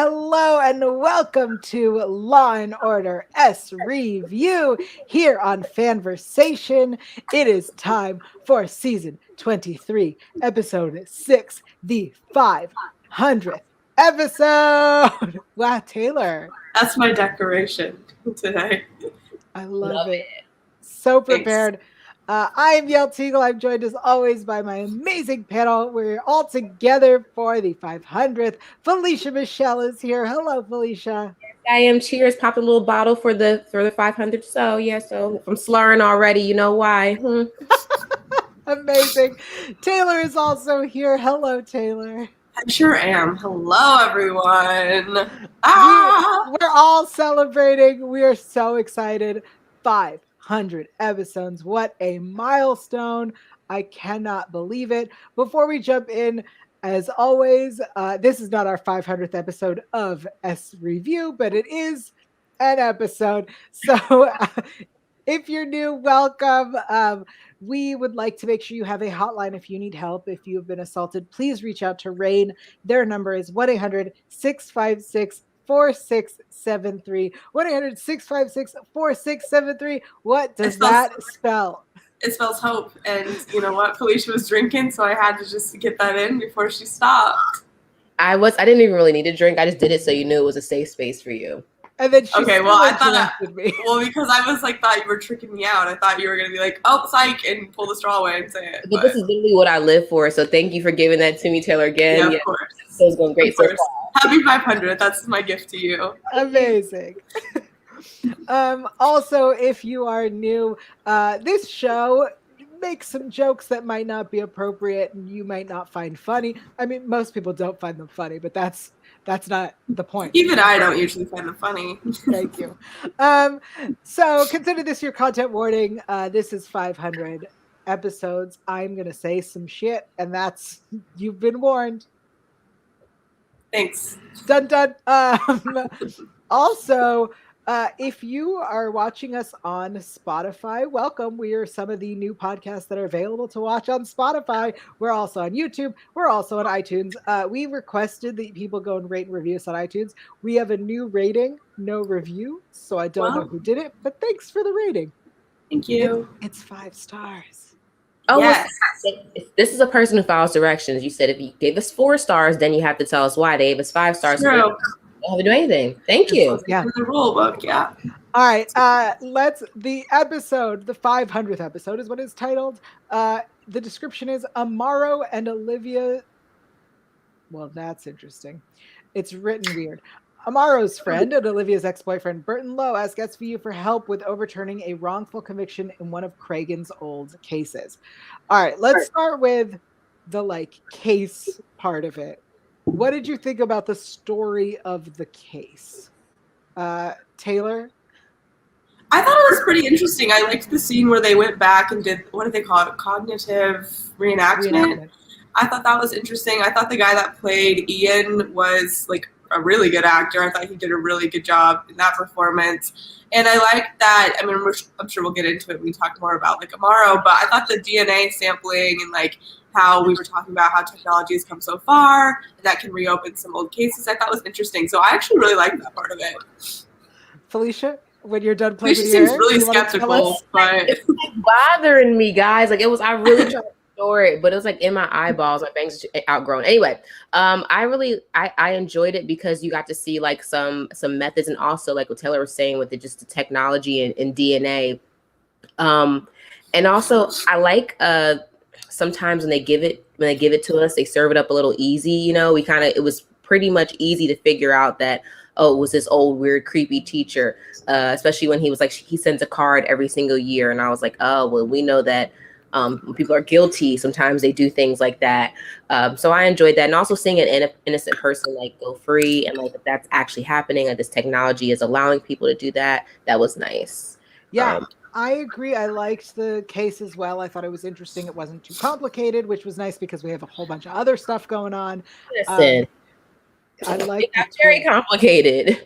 Hello and welcome to Law and Order SVU here on FANVERSATION. It is time for season 23, episode 6, the 500th episode. Wow, Taylor. That's my decoration today. I love it. So prepared. Thanks. I am Yael Tygiel. I'm joined as always by my amazing panel. We're all together for the 500th. Felicia Michelle is here. Hello, Felicia. I am. Cheers. Popped a little bottle for the 500th. So yeah. So if I'm slurring already, you know why. Amazing. Taylor is also here. Hello, Taylor. I sure am. Hello, everyone. We're all celebrating. We are so excited. 500 episodes. What a milestone. I cannot believe it. Before we jump in, as always, this is not our 500th episode of SVU, but it is an episode. So if you're new, welcome. We would like to make sure you have a hotline if you need help. If you've been assaulted, please reach out to RAINN. Their number is 1-800-656-4673. 1-800-656-4673. What does that spell? It spells hope. And you know what? Felicia was drinking, so I had to just get that in before she stopped. I didn't even really need a drink. I just did it so you knew it was a safe space for you. And then she I thought because I was like, thought you were tricking me out. I thought you were gonna be like, oh, psych, and pull the straw away and say it. But this is literally what I live for. So thank you for giving that to me, Taylor. Again, yeah, of course. So it's going great. So far. Happy 500. That's my gift to you. Amazing. Also, if you are new, this show makes some jokes that might not be appropriate and you might not find funny. I mean, most people don't find them funny, but that's not the point. Even I don't usually find them funny. Thank you. So consider this your content warning. This is 500 episodes. I'm going to say some shit, and you've been warned. Thanks. Dun, dun. Also, if you are watching us on Spotify, welcome. We are some of the new podcasts that are available to watch on Spotify. We're also on YouTube. We're also on iTunes. We requested that people go and rate and review us on iTunes. We have a new rating, no review. So I don't know who did it, but thanks for the rating. Thank you. It's 5 stars. Oh, yes. This is a person who follows directions. You said if you gave us 4 stars, then you have to tell us why. They gave us 5 stars. True. Don't have to do anything. Thank you. Yeah. The rule book, yeah. All right. The episode, the 500th episode is what it's titled. The description is Amaro and Olivia. Well, that's interesting. It's written weird. Amaro's friend and Olivia's ex-boyfriend, Burton Lowe, asked SVU for help with overturning a wrongful conviction in one of Cragen's old cases. All right. Let's start with the case part of it. What did you think about the story of the case? Taylor? I thought it was pretty interesting. I liked the scene where they went back and did, what do they call it? Cognitive reenactment. I thought that was interesting. I thought the guy that played Ian was a really good actor. I thought he did a really good job in that performance. And I liked that, I mean, I'm sure we'll get into it when we talk more about Amaro, but I thought the DNA sampling and how we were talking about how technology has come so far and that can reopen some old cases, I thought was interesing. So I actually really liked that part of it. Felicia, when you're done playing, Felicia seems really skeptical, but it's bothering me, guys. I really tried to ignore it, but it was in my eyeballs. My bangs outgrown. Anyway, I enjoyed it because you got to see some methods, and also what Taylor was saying with just the technology and DNA. And also I sometimes when they give it to us, they serve it up a little easy. It was pretty much easy to figure out that, oh, it was this old, weird, creepy teacher, especially when he was he sends a card every single year. And I was oh, well, we know that when people are guilty, sometimes they do things like that. So I enjoyed that. And also seeing an innocent person go free and that that's actually happening, and this technology is allowing people to do that. That was nice. Yeah. I agree. I liked the case as well. I thought it was interesting. It wasn't too complicated, which was nice because we have a whole bunch of other stuff going on. Listen, I like it got very complicated.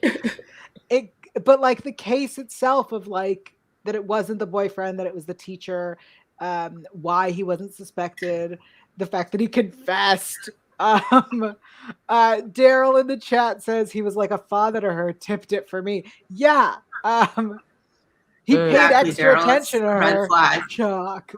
But the case itself of that it wasn't the boyfriend, that it was the teacher, why he wasn't suspected, the fact that he confessed, Daryl in the chat says he was like a father to her, tipped it for me. Yeah. He paid extra attention to her. Red flag. Chuck.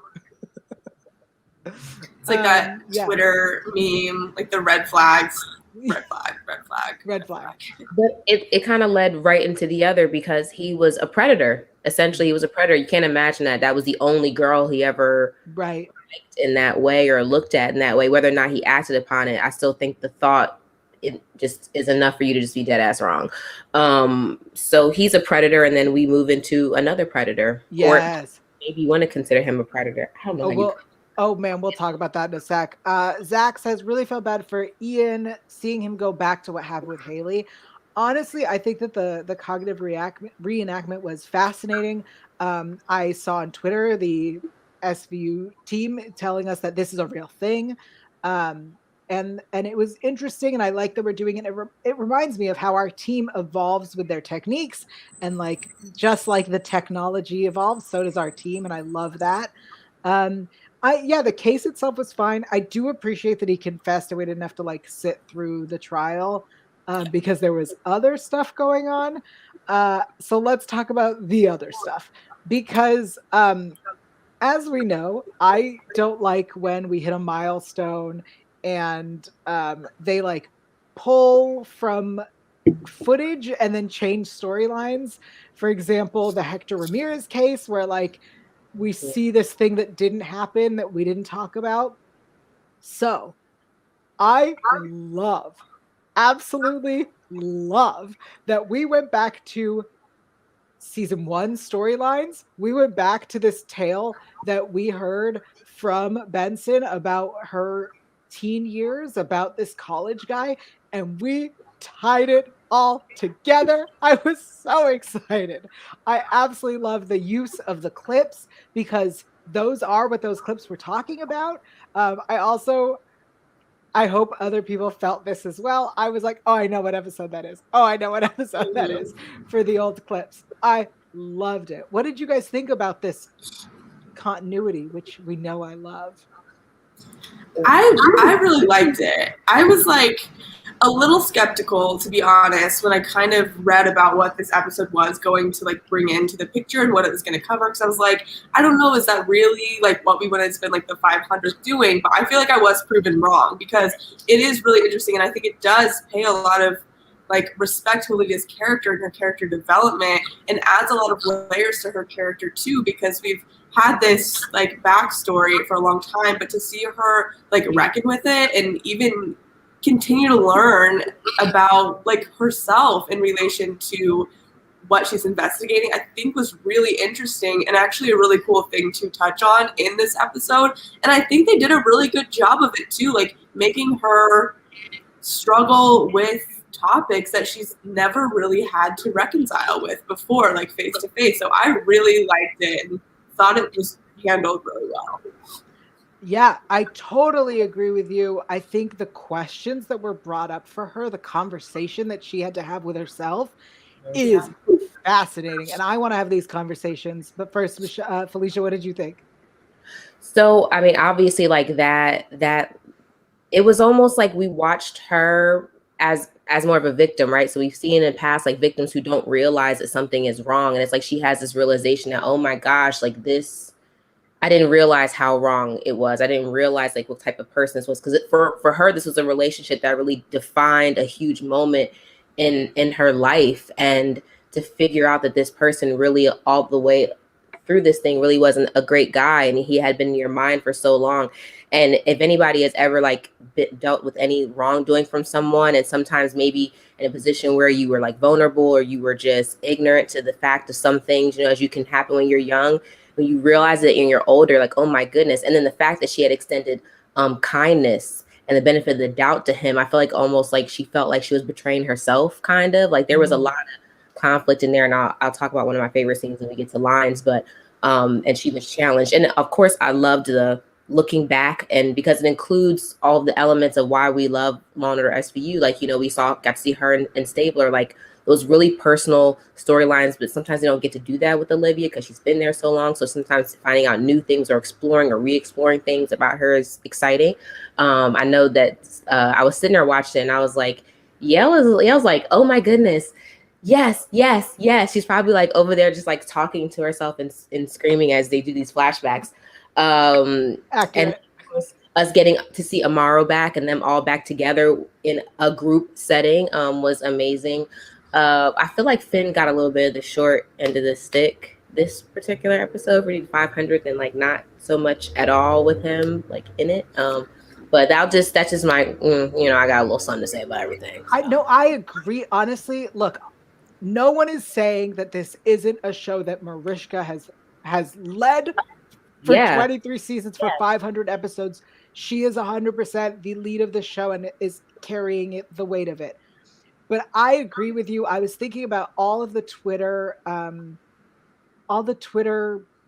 It's like that Twitter meme, like the red flags. Red flag, red flag, red flag. But it kind of led right into the other because he was a predator. Essentially, he was a predator. You can't imagine that was the only girl he ever liked in that way or looked at in that way. Whether or not he acted upon it, I still think the thought it just is enough for you to just be dead ass wrong. So he's a predator, and then we move into another predator. Yes. Or maybe you want to consider him a predator. I don't know. Oh man, we'll talk about that in a sec. Zach says, really felt bad for Ian seeing him go back to what happened with Haley. Honestly, I think that the cognitive reenactment was fascinating. I saw on Twitter the SVU team telling us that this is a real thing. And it was interesting, and I like that we're doing it. It reminds me of how our team evolves with their techniques, and like just like the technology evolves, so does our team, and I love that. The case itself was fine. I do appreciate that he confessed and we didn't have to like sit through the trial because there was other stuff going on. So let's talk about the other stuff because as we know, I don't like when we hit a milestone and they like pull from footage and then change storylines. For example, the Hector Ramirez case where like we see this thing that didn't happen that we didn't talk about. So I absolutely love that we went back to season 1 storylines. We went back to this tale that we heard from Benson about her teen years, about this college guy, and we tied it all together. I was so excited. I absolutely love the use of the clips because those are what those clips were talking about. I hope other people felt this as well. I was like, oh, I know what episode that is. Oh, I know what episode that is for the old clips. I loved it. What did you guys think about this continuity, which we know I love? I really liked it. I was like a little skeptical, to be honest, when I kind of read about what this episode was going to like bring into the picture and what it was going to cover. Because I was like, I don't know, is that really like what we wanted to spend like the 500th doing? But I feel like I was proven wrong because it is really interesting, and I think it does pay a lot of like respect to Olivia's character and her character development, and adds a lot of layers to her character too, because we've had this like backstory for a long time, but to see her like reckon with it and even continue to learn about like herself in relation to what she's investigating, I think was really interesting and actually a really cool thing to touch on in this episode. And I think they did a really good job of it too, like making her struggle with topics that she's never really had to reconcile with before, like face to face. So I really liked it and thought it was handled really well. Yeah, I totally agree with you. I think the questions that were brought up for her, the conversation that she had to have with herself is fascinating. And I want to have these conversations. But first, Felicia, what did you think? So, I mean, obviously like that it was almost like we watched her as more of a victim, right? So we've seen in the past like victims who don't realize that something is wrong. And it's like she has this realization that, oh my gosh, like this, I didn't realize how wrong it was. I didn't realize like what type of person this was. Because for her, this was a relationship that really defined a huge moment in her life. And to figure out that this person really all the way through this thing really wasn't a great guy, and he had been in your mind for so long. And if anybody has ever like dealt with any wrongdoing from someone, and sometimes maybe in a position where you were like vulnerable or you were just ignorant to the fact of some things, you know, as you can happen when you're young, when you realize it and you're older, like, oh my goodness. And then the fact that she had extended kindness and the benefit of the doubt to him, I feel like almost like she felt like she was betraying herself, kind of like there was a lot of conflict in there. And I'll talk about one of my favorite scenes when we get to lines, but and she was challenged. And of course I loved the looking back, and because it includes all of the elements of why we love Law and Order SVU. Like, you know, got to see her and Stabler like those really personal storylines, but sometimes they don't get to do that with Olivia because she's been there so long. So sometimes finding out new things or exploring or re-exploring things about her is exciting. I know that I was sitting there watching and I was like, Yael's like, oh my goodness. Yes. She's probably like over there just like talking to herself and screaming as they do these flashbacks. And us getting to see Amaro back and them all back together in a group setting was amazing. I feel like Finn got a little bit of the short end of the stick this particular episode, reading 500th and like not so much at all with him like in it. But that's just my, I got a little something to say about everything. So. I agree. Honestly, look, no one is saying that this isn't a show that Mariska has led for 23 seasons, for 500 episodes. She is 100% the lead of the show and is carrying the weight of it. But I agree with you. I was thinking about all the Twitter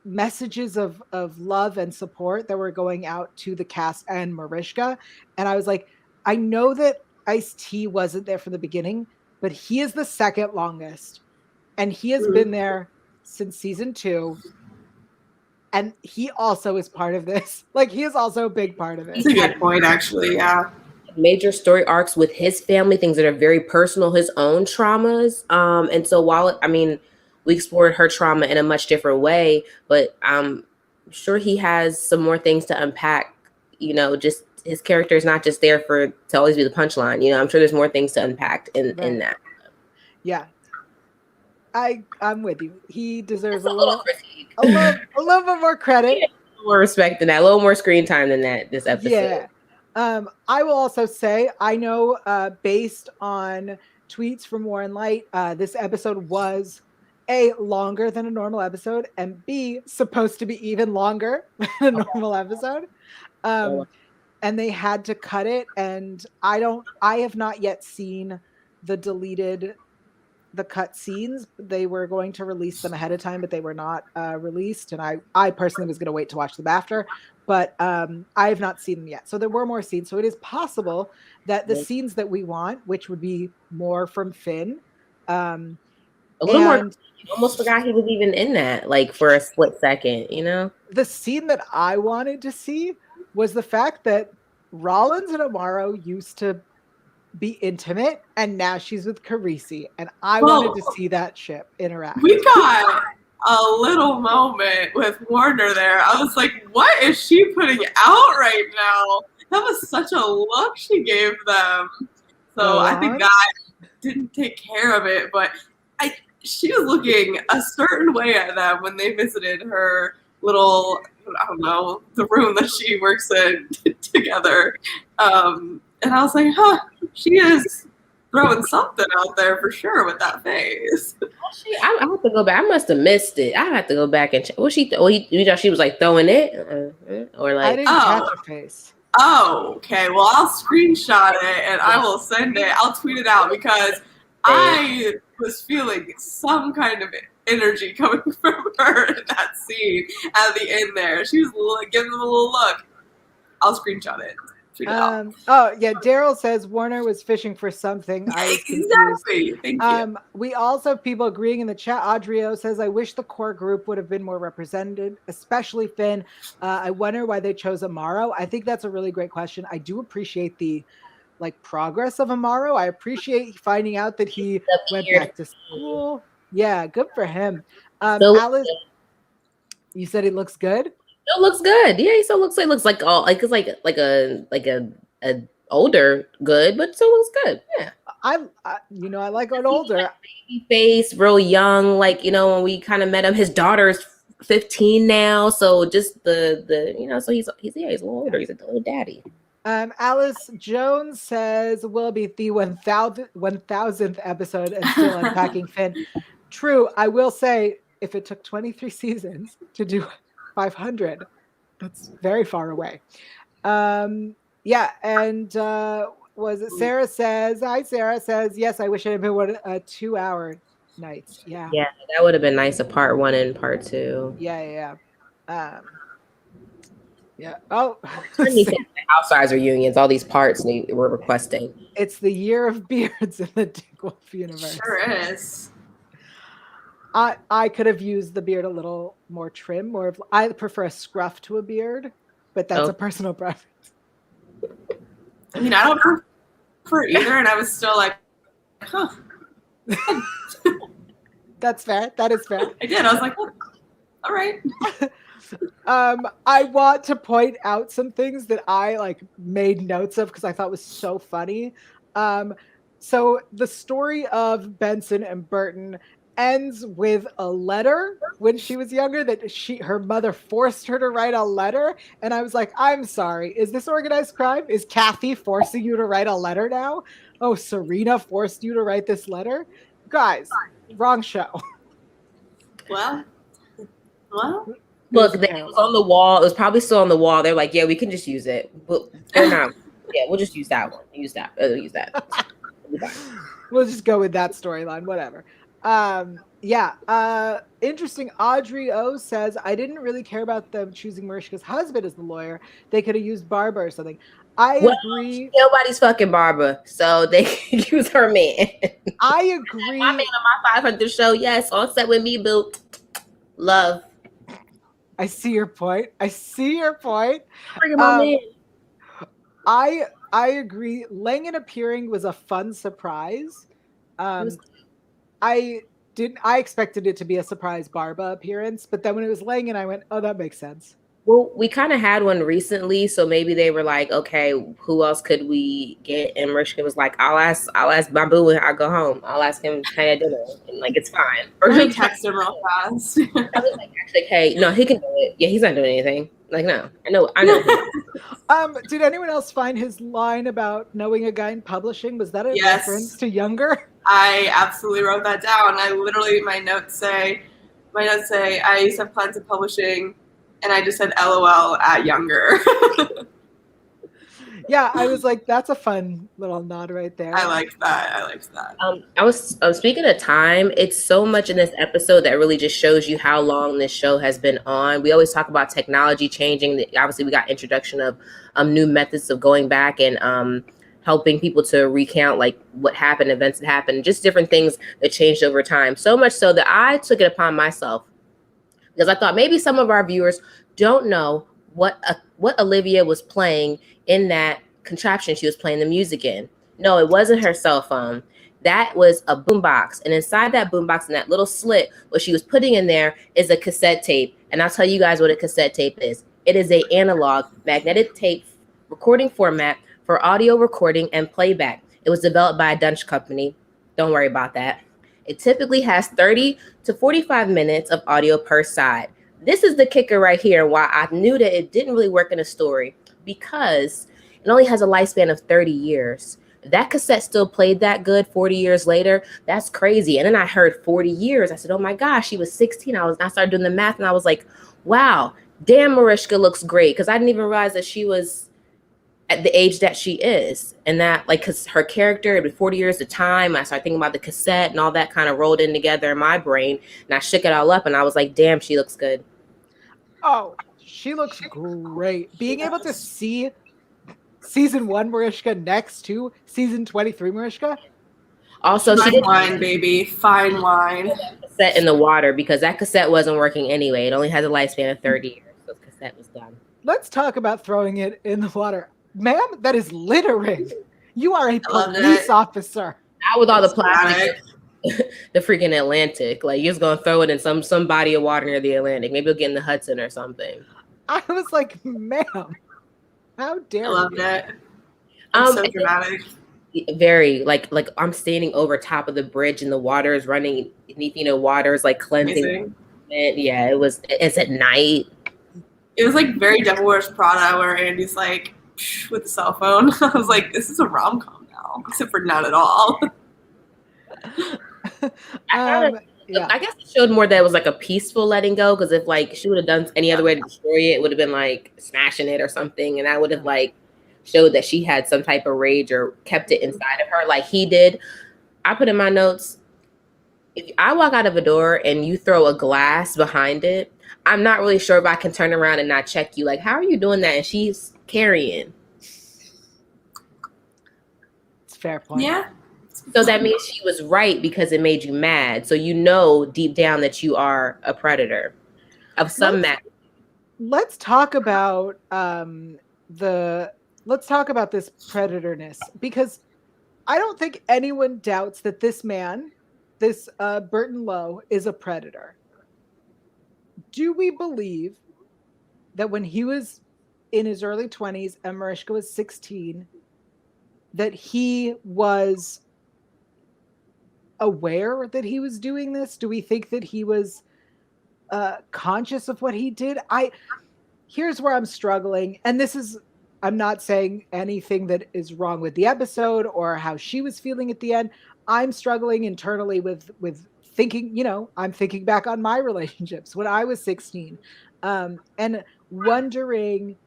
messages of love and support that were going out to the cast and Mariska. And I was like, I know that Ice-T wasn't there from the beginning, but he is the second longest. And he has been there since season 2. And he also is part of this. Like, he is also a big part of it. That's a good point, actually. Yeah. Major story arcs with his family, things that are very personal, his own traumas. And so while, we explored her trauma in a much different way, but I'm sure he has some more things to unpack. Just his character is not just there to always be the punchline. I'm sure there's more things to unpack in that. Yeah. I'm with you. He deserves a little bit more credit. Yeah, more respect than that. A little more screen time than that this episode. Yeah. I will also say, I know based on tweets from Warren Light, this episode was A, longer than a normal episode, and B, supposed to be even longer than a normal episode. And they had to cut it. And I have not yet seen the cut scenes. They were going to release them ahead of time, but they were not released. And I personally was going to wait to watch them after, but I have not seen them yet. So there were more scenes. So it is possible that the scenes that we want, which would be more from Finn, a little more. I almost forgot he was even in that, like for a split second, The scene that I wanted to see was the fact that Rollins and Amaro used to be intimate, and now she's with Carisi, and I wanted to see that ship interact. We got a little moment with Warner there. I was like, what is she putting out right now? That was such a look she gave them. So I think that didn't take care of it, but she was looking a certain way at them when they visited her little, I don't know, the room that she works in together. And I was like, she is throwing something out there for sure with that face. I have to go back. I must have missed it. I have to go back and check. Was she? You thought she was like throwing it, or like? I didn't catch her face. Oh, okay. Well, I'll screenshot it and I will send it. I'll tweet it out because I was feeling some kind of energy coming from her in that scene at the end there. She was giving them a little look. I'll screenshot it. Oh yeah, Daryl says Warner was fishing for something. I was exactly. Thank you. We also have people agreeing in the chat. Adrio says, I wish the core group would have been more represented, especially Finn. I wonder why they chose Amaro. I think that's a really great question. I do appreciate the progress of Amaro. I appreciate finding out that he went back to school. Yeah, good for him. Alice, you said he looks good? It looks good. Yeah, he still looks like it's like a older good, but still looks good. Yeah. I like an older baby face, real young. When we kind of met him, his daughter's 15 now. So just the so he's a little older. He's a little daddy. Alice Jones says will be the 1000th episode and still unpacking Finn. True. I will say, if it took 23 seasons to do 500, that's very far away. Yeah, and was it Sarah says, hi, Sarah says, yes, I wish it had been 2-hour nights. Yeah, that would have been nice, a part 1 and part 2. Yeah. Yeah. Oh, These Housewives reunions, all these parts they were requesting. it's the year of beards in the Dick Wolf universe. Sure is. I could have used the beard a little more trim, I prefer a scruff to a beard, but that's a personal preference. I mean, I don't prefer either, and I was still like, huh. That's fair. That is fair. I did. I was like, oh, all right. I want to point out some things that I like made notes of because I thought was so funny. So the story of Benson and Burton ends with a letter when she was younger that her mother forced her to write a letter, and I was like, I'm sorry, is this organized crime? Is Kathy forcing you to write a letter now? Oh, Serena forced you to write this letter? Guys, wrong show. Well, look, it was on the wall. It was probably still on the wall. They're like, yeah, we can just use it. But they're not. Yeah, we'll just use that one. Use that. We'll just go with that storyline, whatever. Interesting. Audrey O says, I didn't really care about them choosing Mariska's husband as the lawyer. They could have used Barbara or something. I agree. Nobody's fucking Barbara, so they can use her man. I agree. My man on my 500 show, yes, on set with me, boo. Love. I see your point. Bring him on in. I agree. Langan appearing was a fun surprise. I expected it to be a surprise Barbara appearance, but then when it was Langan, I went, oh, that makes sense. Well, we kind of had one recently, so maybe they were like, okay, who else could we get? And Mariska was like, I'll ask my boo when I go home. I'll ask him, hey, at dinner, and like it's fine. Or he text him real fast. I was like, actually, hey, no, he can do it. Yeah, he's not doing anything. Like, no, I know. Did anyone else find his line about knowing a guy in publishing? Was that a reference to Younger? I absolutely wrote that down. My notes say, I used to have plans of publishing, and I just said LOL at Younger. Yeah, I was like, that's a fun little nod right there. I liked that. I was speaking of time. It's so much in this episode that really just shows you how long this show has been on. We always talk about technology changing. Obviously, we got introduction of new methods of going back and helping people to recount like what happened, events that happened, just different things that changed over time. So much so that I took it upon myself because I thought maybe some of our viewers don't know what Olivia was playing in that contraption she was playing the music in. No, it wasn't her cell phone. That was a boombox. And inside that boombox, in that little slit, what she was putting in there is a cassette tape. And I'll tell you guys what a cassette tape is. It is an analog magnetic tape recording format for audio recording and playback. It was developed by a Dutch company. Don't worry about that. It typically has 30 to 45 minutes of audio per side. This is the kicker right here, why I knew that it didn't really work in a story, because it only has a lifespan of 30 years. If that cassette still played that good 40 years later, that's crazy. And then I heard 40 years. I said, oh my gosh, she was 16. I started doing the math and I was like, wow, damn, Mariska looks great. Because I didn't even realize that she was at the age that she is. And that, like, because her character, it was 40 years of time. I started thinking about the cassette and all that kind of rolled in together in my brain. And I shook it all up and I was like, damn, she looks good. Oh, she looks great. Being able to see season 1 Mariska next to season 23 Mariska. Also, fine wine, baby. Fine wine. Cassette in the water because that cassette wasn't working anyway. It only has a lifespan of 30 years. So the cassette was done. Let's talk about throwing it in the water. Ma'am, that is littering. You are a police officer. Not with all the plastic. The freaking Atlantic. Like, you're just going to throw it in some body of water near the Atlantic. Maybe you'll get in the Hudson or something. I was like, ma'am, how dare you? I loved it. It's so dramatic. Very, like I'm standing over top of the bridge and the water is running beneath, water is like cleansing. Yeah, it's at night. It was like very Devil Wears Prada where Andy's like with the cell phone. I was like, this is a rom-com now, except for not at all. I guess it showed more that it was like a peaceful letting go, because if like she would have done any other way to destroy it, it would have been like smashing it or something, and I would have like showed that she had some type of rage or kept it inside of her like he did. I put in my notes, if I walk out of a door and you throw a glass behind it, I'm not really sure if I can turn around and not check you. Like, how are you doing that? And she's carrying. It's a fair point. Yeah. So that means she was right because it made you mad. So you know deep down that you are a predator of some magnitude. Let's talk about let's talk about this predatorness, because I don't think anyone doubts that this man, this Burton Lowe, is a predator. Do we believe that when he was in his early 20s and Mariska was 16, that he was aware that he was doing this? Do we think that he was conscious of what he did? Here's where I'm struggling, and this is, I'm not saying anything that is wrong with the episode or how she was feeling at the end. I'm struggling internally with thinking, I'm thinking back on my relationships when I was 16, and wondering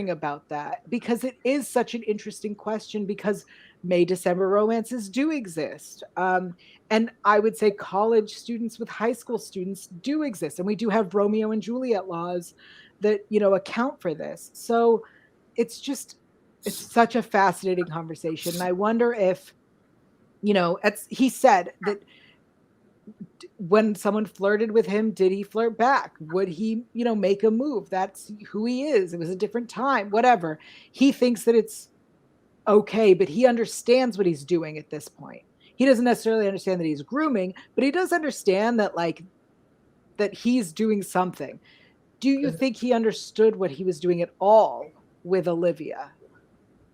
about that, because it is such an interesting question, because May-December romances do exist. And I would say college students with high school students do exist. And we do have Romeo and Juliet laws that, account for this. So it's such a fascinating conversation. And I wonder if, he said that when someone flirted with him, did he flirt back? Would he, make a move? That's who he is. It was a different time, whatever. He thinks that it's okay, but he understands what he's doing at this point. He doesn't necessarily understand that he's grooming, but he does understand that, that he's doing something. Do you think he understood what he was doing at all with Olivia?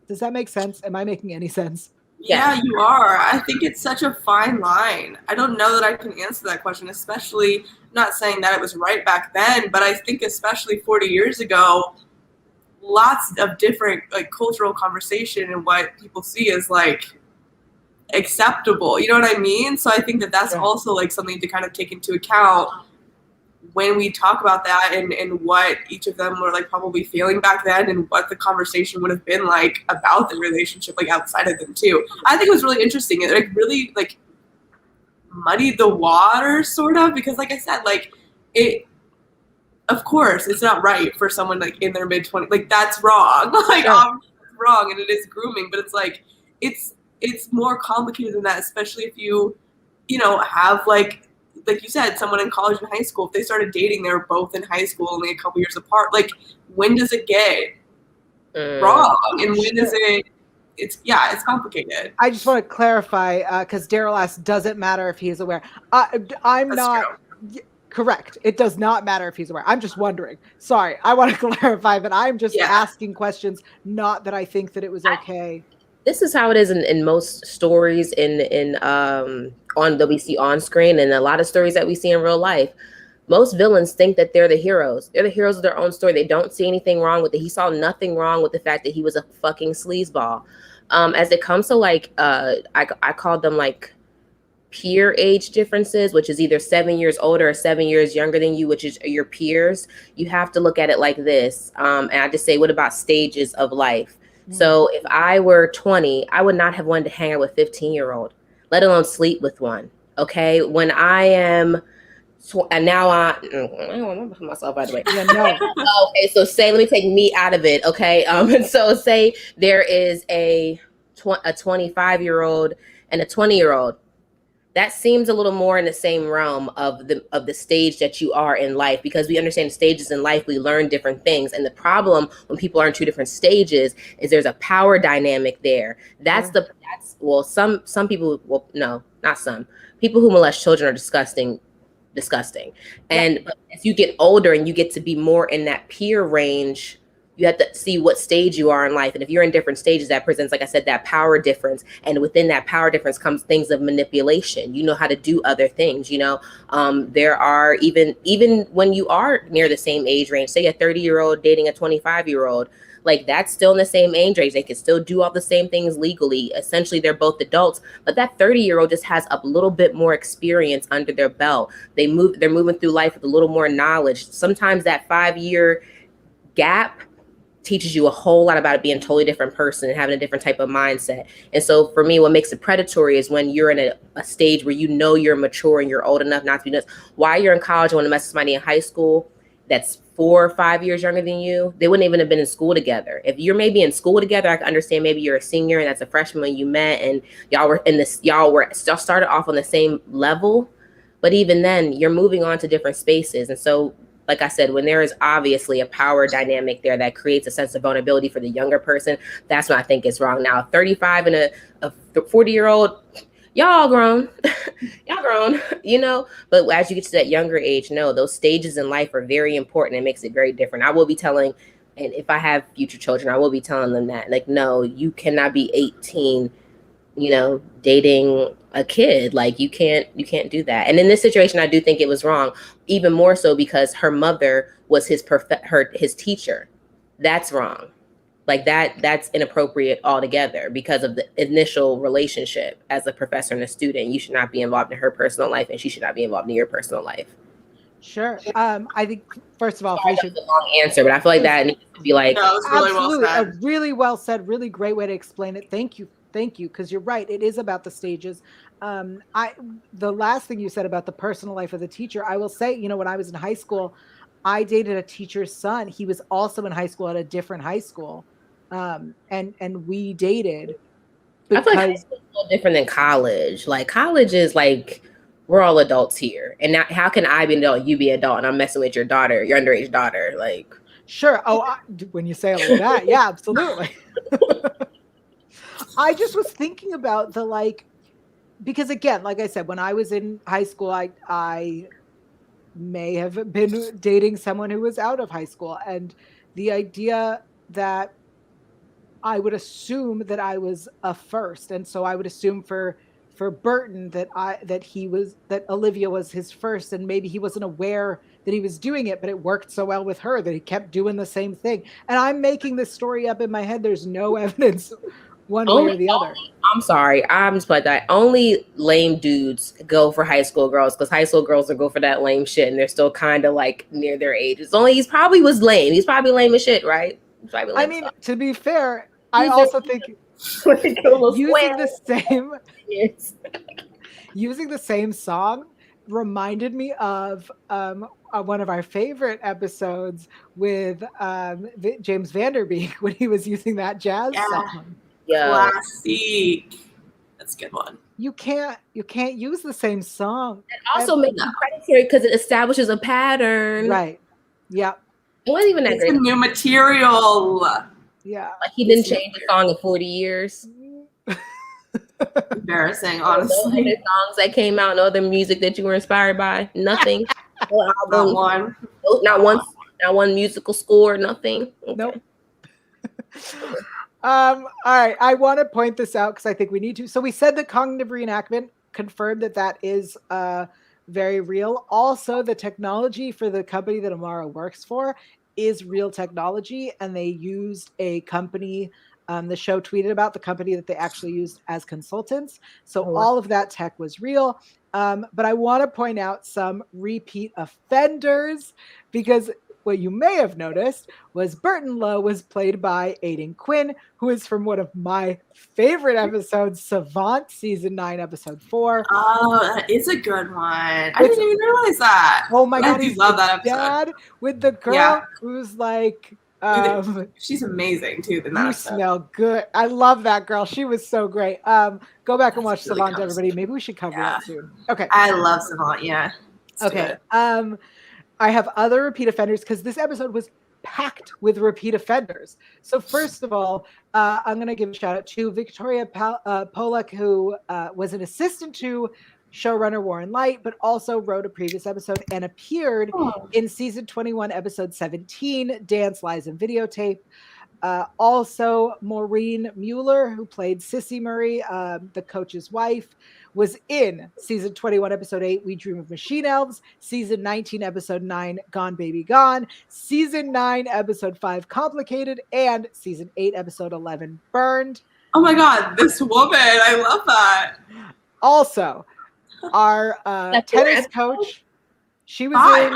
Does that make sense? Am I making any sense? Yeah, you are. I think it's such a fine line. I don't know that I can answer that question, especially not saying that it was right back then, but I think especially 40 years ago, lots of different cultural conversation and what people see as acceptable. You know what I mean? So I think that that's also something to kind of take into account when we talk about that, and what each of them were probably feeling back then, and what the conversation would have been about the relationship outside of them too. I think it was really interesting. It really muddied the water sort of, because like I said, it, of course it's not right for someone in their mid-20s. That's wrong. Wrong, and it is grooming, but it's more complicated than that, especially if you have like you said, someone in college and high school. If they started dating, they were both in high school, only a couple years apart. When does it get wrong, and when does it? It's complicated. I just want to clarify, because Daryl asked, does it matter if he's aware? I'm That's not. true. Correct. It does not matter if he's aware. I'm just wondering. Sorry, I want to clarify that I'm just asking questions, not that I think that it was okay. This is how it is in most stories that we see on screen, and a lot of stories that we see in real life. Most villains think that they're the heroes. They're the heroes of their own story. They don't see anything wrong with it. He saw nothing wrong with the fact that he was a fucking sleazeball. As it comes to I called them peer age differences, which is either 7 years older or 7 years younger than you, which is your peers. You have to look at it like this. And I just say, what about stages of life? Mm-hmm. So if I were 20, I would not have wanted to hang out with a 15-year-old, let alone sleep with one. Okay. When I am, and now I don't want to put myself out of the way. Yeah, no. Okay. So let me take me out of it. Okay. And so say there is a 25-year-old and a 20-year-old. That seems a little more in the same realm of the stage that you are in life, because we understand stages in life, we learn different things. And the problem when people are in two different stages is there's a power dynamic there. Some people, well, no, not some. People who molest children are disgusting. And but as you get older and you get to be more in that peer range, you have to see what stage you are in life. And if you're in different stages, that presents, like I said, that power difference. And within that power difference comes things of manipulation. You know how to do other things, there are even when you are near the same age range, say a 30-year-old dating a 25-year-old, that's still in the same age range. They can still do all the same things legally. Essentially, they're both adults, but that 30-year-old just has a little bit more experience under their belt. They're moving through life with a little more knowledge. Sometimes that 5-year gap teaches you a whole lot about being a totally different person and having a different type of mindset. And so for me, what makes it predatory is when you're in a stage where you know you're mature and you're old enough not to be nuts. While you're in college, you want to mess with somebody in high school that's 4 or 5 years younger than you, they wouldn't even have been in school together. If you're maybe in school together, I can understand maybe you're a senior and that's a freshman when you met and y'all started off on the same level. But even then, you're moving on to different spaces. And so, like I said, when there is obviously a power dynamic there that creates a sense of vulnerability for the younger person, that's when I think it's wrong. Now, 35 and a 40-year-old, y'all grown, y'all grown, you know, but as you get to that younger age, no, those stages in life are very important. It makes it very different. I will be telling, and if I have future children, I will be telling them that, like, no, you cannot be 18, you know, dating a kid. Like, you can't do that. And in this situation, I do think it was wrong, even more so because her mother was his teacher. That's wrong. Like that's inappropriate altogether because of the initial relationship as a professor and a student. You should not be involved in her personal life and she should not be involved in your personal life. Sure. I think, first of all, Felicia, that's a long answer, but I feel like that needs to be like, no, it's really absolutely well said. a really well said, really great way to explain it. Thank you, because you're right. It is about the stages. The last thing you said about the personal life of the teacher, I will say, you know, when I was in high school, I dated a teacher's son. He was also in high school at a different high school. And we dated because I feel like high school is a little different than college. Like college is like, we're all adults here. And now how can I be an adult, you be an adult, and I'm messing with your daughter, your underage daughter? Like, sure. Oh, when you say it like that, yeah, absolutely. I just was thinking about the, like, because again, like I said, when I was in high school, I may have been dating someone who was out of high school. And the idea that I would assume that I was a first. And so I would assume for Burton that Olivia was his first, and maybe he wasn't aware that he was doing it, but it worked so well with her that he kept doing the same thing. And I'm making this story up in my head. There's no evidence one way or the other. I'm sorry. I'm just like that. Only lame dudes go for high school girls because high school girls will go for that lame shit and they're still kind of like near their age. He probably was lame. He's probably lame as shit, right? I mean, to be fair, I also think using the same song reminded me of one of our favorite episodes with James Vanderbeek when he was using that jazz song. Yeah, classic. That's a good one. You can't use the same song. It also makes it predatory because it establishes a pattern. Right. Yeah. It wasn't even that It's great. a new material. Yeah. Like he didn't change the song in 40 years. Embarrassing, honestly. No other songs that came out, no other music that you were inspired by, nothing. No album, not one musical score, nothing. Okay. Nope. All right, I want to point this out because I think we need to. So we said the cognitive reenactment confirmed that is very real. Also, the technology for the company that Amara works for is real technology, and they used a company. The show tweeted about the company that they actually used as consultants. So all of that tech was real. But I want to point out some repeat offenders because what you may have noticed was Burton Lowe was played by Aidan Quinn, who is from one of my favorite episodes, Savant, season 9, episode 4. Oh, that is a good one. I didn't even realize that. Oh my God, I love that episode. Dad with the girl who's like, she's amazing too. You smell good. I love that girl. She was so great. Go back and watch Savant, everybody. Maybe we should cover that soon. Okay. I love Savant. Yeah. Okay. I have other repeat offenders because this episode was packed with repeat offenders. So first of all, I'm going to give a shout out to Victoria Polak, who was an assistant to showrunner Warren Light, but also wrote a previous episode and appeared in season 21, episode 17, Dance, Lies, and Videotape. Also, Maureen Mueller, who played Sissy Murray, the coach's wife, was in season 21, episode 8, We Dream of Machine Elves, season 19, episode 9, Gone Baby Gone, season 9, episode 5, Complicated, and season 8, episode 11, Burned. Oh my God, this woman, I love that. Also, our tennis coach, she was in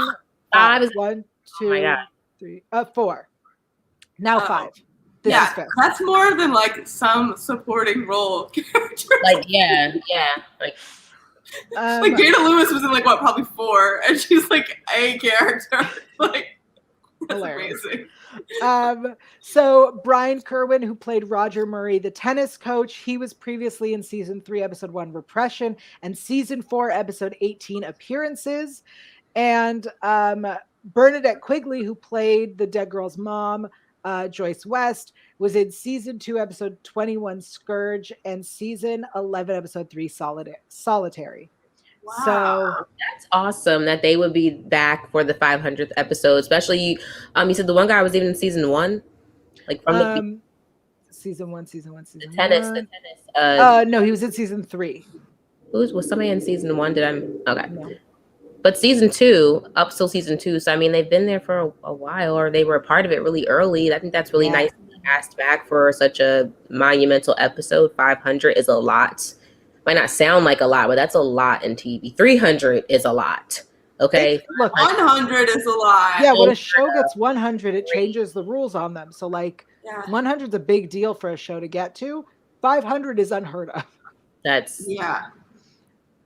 4. Now 5. This is 5th. That's more than like some supporting role characters. Like, yeah. Like Jada Lewis was in like what, probably 4, and she's like a character. Like, that's amazing. So Brian Kerwin, who played Roger Murray, the tennis coach, he was previously in season 3, episode 1, Repression, and season 4, episode 18, Appearances. And Bernadette Quigley, who played the dead girl's mom, Joyce West, was in season 2, episode 21, Scourge, and season 11, episode 3, Solitary. Wow. So that's awesome that they would be back for the 500th episode, especially you said the one guy was even in season 1, like from the season 1. The tennis. No, he was in season 3. Was somebody in season 1? Okay. No. But season 2, up till season 2, so I mean they've been there for a while, or they were a part of it really early. I think that's really nice to be asked back for such a monumental episode. 500 is a lot. Might not sound like a lot, but that's a lot in TV. 300 is a lot. Okay. Look, 100 is a lot. Yeah, when a show gets 100, it changes the rules on them. So like 100 is a big deal for a show to get to. 500 is unheard of. That's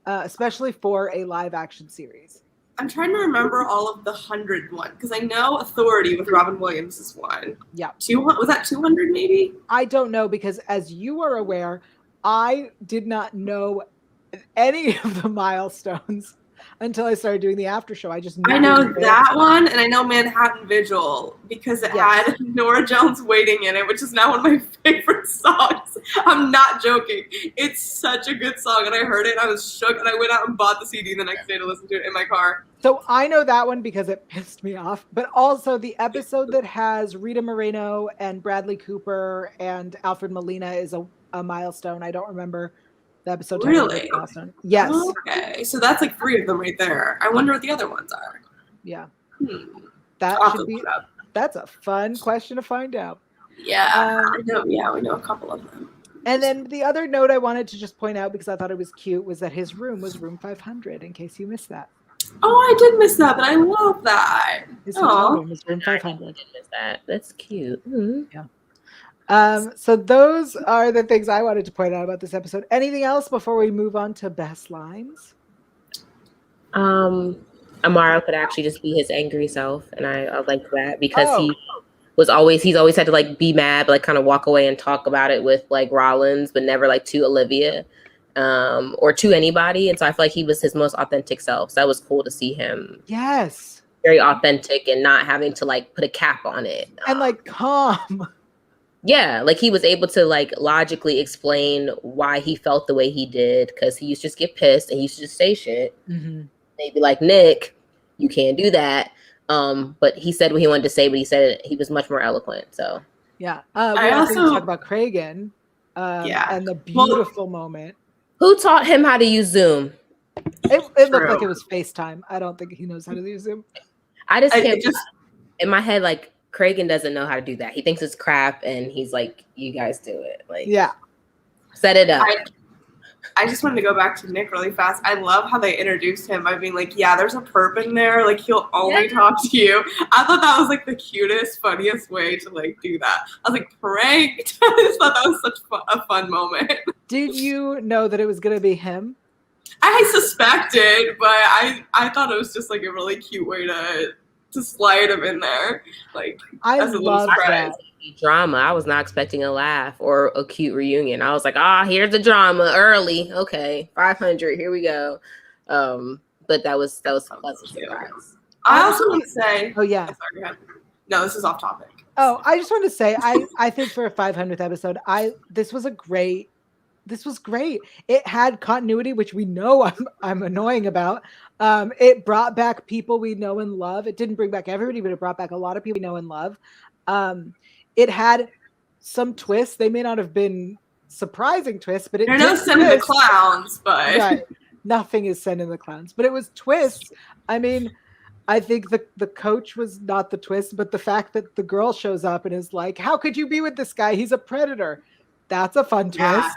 especially for a live action series. I'm trying to remember all of the 100 one because I know Authority with Robin Williams is one. Yeah. Was that 200 maybe? I don't know because as you are aware, I did not know any of the milestones until I started doing the after show. I know that one, and I know Manhattan Vigil because it had Nora Jones Waiting in it, which is now one of my favorite songs. I'm not joking. It's such a good song, and I heard it, and I was shook, and I went out and bought the CD the next day to listen to it in my car. So I know that one because it pissed me off, but also the episode that has Rita Moreno and Bradley Cooper and Alfred Molina is a milestone. I don't remember the episode. Really? Milestone. Yes. Okay, so that's like 3 of them right there. I wonder what the other ones are. Yeah. That should be. That's a fun question to find out. Yeah, I know. Yeah, we know a couple of them. And then the other note I wanted to just point out because I thought it was cute was that his room was room 500. In case you missed that. Oh, I did miss that, but I love that. His hotel room was room 500. I did miss that. That's cute. Mm-hmm. Yeah. So those are the things I wanted to point out about this episode. Anything else before we move on to best lines? Amaro could actually just be his angry self, and I like that because he's always had to like be mad, but like kind of walk away and talk about it with like Rollins, but never like to Olivia or to anybody. And so I feel like he was his most authentic self. So that was cool to see him. Yes. Very authentic and not having to like put a cap on it. And like calm. Yeah, like he was able to like logically explain why he felt the way he did because he used to just get pissed and he used to just say shit. Mm-hmm. They'd be like, Nick, you can't do that. But he said what he wanted to say, but he said it, he was much more eloquent. So yeah, we also talk about Cragen. And the beautiful moment. Who taught him how to use Zoom? It looked like it was FaceTime. I don't think he knows how to use Zoom. I just can't. In my head, like. Cragen doesn't know how to do that. He thinks it's crap, and he's like, "You guys do it." Like, set it up. I just wanted to go back to Nick really fast. I love how they introduced him by being like, "Yeah, there's a perp in there. Like, he'll only talk to you." I thought that was like the cutest, funniest way to like do that. I was like, pranked. I just thought that was such a fun moment. Did you know that it was gonna be him? I suspected, but I thought it was just like a really cute way to slide him in there, like as a little surprise. Drama. I was not expecting a laugh or a cute reunion. I was like, here's the drama early. Okay, 500. Here we go. But that was a pleasant surprise. I also want to say. Oh yeah. Sorry, no, this is off topic. Oh, I just wanted to say, I think for a 500th episode, this was great. It had continuity, which we know I'm annoying about. It brought back people we know and love. It didn't bring back everybody, but it brought back a lot of people we know and love. It had some twists. They may not have been surprising twists, but They're no Send in the Clowns, but right. Nothing is Send in the Clowns, but it was twists. I mean, I think the coach was not the twist, but the fact that the girl shows up and is like, "How could you be with this guy? He's a predator." That's a fun twist.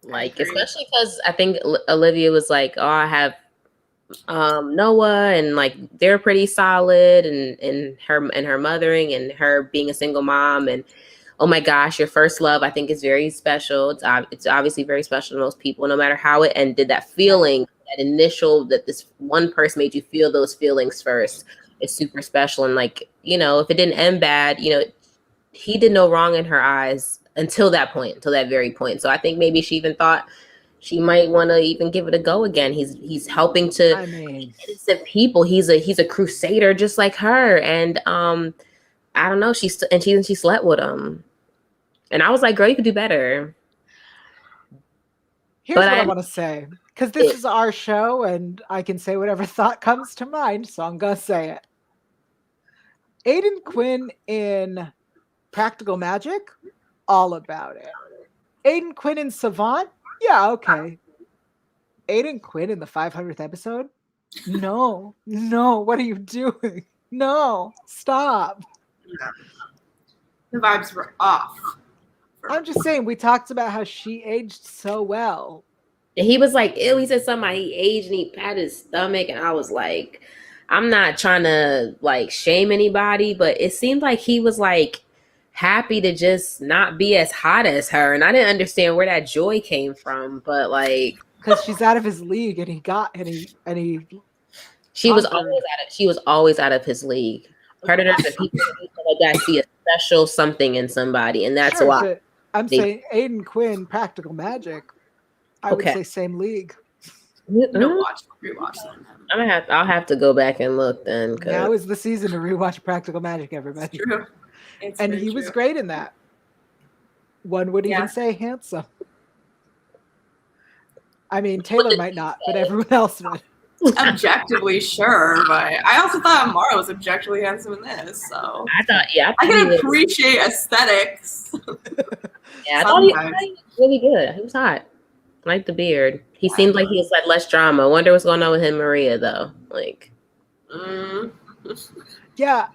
Like, especially because I think Olivia was like, "Oh, I have Noah, and like they're pretty solid, and her mothering and her being a single mom, and oh my gosh, your first love I think is very special. It's obviously very special to most people, no matter how it ended. That feeling, that initial, that this one person made you feel those feelings first, is super special. And like, you know, if it didn't end bad, you know, he did no wrong in her eyes until that point, until that very point. So I think maybe she even thought she might want to even give it a go again. He's helping to innocent people. He's a crusader just like her. And I don't know. She slept with him, and I was like, girl, you could do better. Here's what I want to say, because this is our show, and I can say whatever thought comes to mind. So I'm gonna say it. Aiden Quinn in Practical Magic, all about it. Aiden Quinn in Savant. Yeah, okay. Aiden Quinn in the 500th episode? No, what are you doing? No, stop. The vibes were off. I'm just saying, we talked about how she aged so well. And he was like, ew, he said something, he aged and he patted his stomach. And I was like, I'm not trying to like shame anybody, but it seemed like he was like happy to just not be as hot as her, and I didn't understand where that joy came from. But like, because she's out of his league, and she was always out of his league. Predators and people like that see a special something in somebody, and that's why. I'm saying Aiden Quinn, Practical Magic. I would say same league. Rewatch them. I'll have to go back and look then. Now is the season to rewatch Practical Magic, everybody. It's true. And he was great in that. One would even say handsome. I mean, Taylor might not, but everyone else would. Objectively, sure, but I also thought Amara was objectively handsome in this. So I can appreciate aesthetics. Yeah, I thought he was really good. He was hot. I like the beard. He seemed like he had less drama. I wonder what's going on with him, Maria, though. Like, yeah,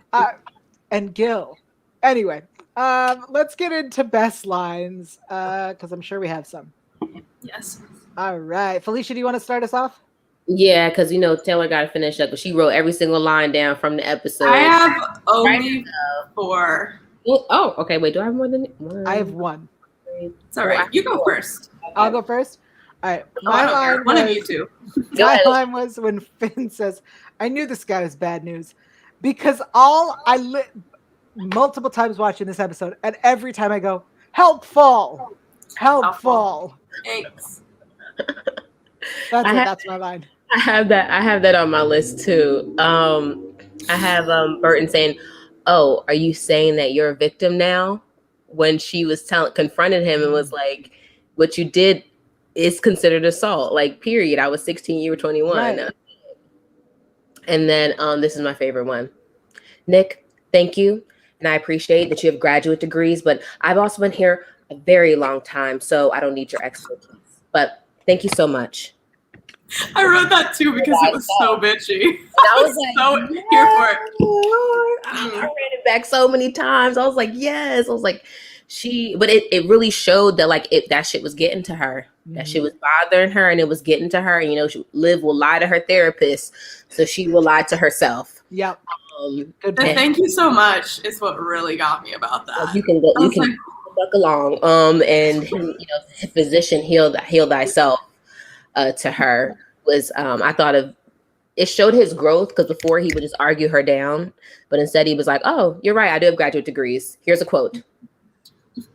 and Gil. Anyway, let's get into best lines, because I'm sure we have some. Yes. All right. Felicia, do you want to start us off? Yeah, because, you know, Taylor got to finish up, but she wrote every single line down from the episode. I have only 4. Oh, okay. Wait, do I have more than one? I have 1. It's all right. You go first. I'll go first. All right. My line one of you two. My line was when Finn says, I knew this guy was bad news, because multiple times watching this episode, and every time I go, helpful. Thanks. That's my line. I have that on my list too. I have Burton saying, "Oh, are you saying that you're a victim now?" When she was confronted him and was like, "What you did is considered assault." Like, period. I was 16, you were 21. Right. And then this is my favorite one. Nick, thank you. And I appreciate that you have graduate degrees, but I've also been here a very long time, so I don't need your expertise. But thank you so much. I wrote that too because it was so bitchy. I was like, so here for it. I read it back so many times. I was like, yes. I was like, but it really showed that like that shit was getting to her. That shit was bothering her, and it was getting to her. And you know, Liv will lie to her therapist, so she will lie to herself. Yep. Thank you so much is what really got me about that. You can buck along. And you know, physician heal thyself. To her was I thought of it showed his growth, because before he would just argue her down, but instead he was like, "Oh, you're right. I do have graduate degrees. Here's a quote,"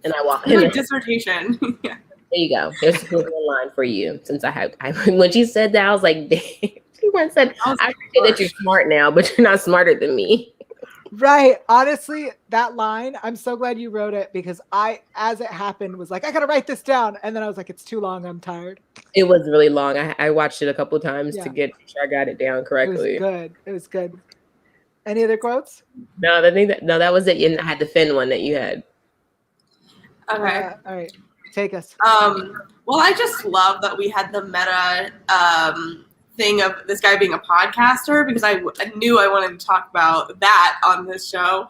and I walked in. Dissertation. Yeah. There you go. Here's one line for you. Since when she said that, I was like, she once said, "I appreciate that you're smart now, but you're not smarter than me." Right. Honestly, that line, I'm so glad you wrote it, because as it happened, was like, I got to write this down. And then I was like, it's too long. I'm tired. It was really long. I watched it a couple of times to get sure I got it down correctly. It was good. Any other quotes? No, that was it. And I had the Finn one that you had. Okay. All right. Take us. Well, I just love that we had the meta thing of this guy being a podcaster, because I knew I wanted to talk about that on this show.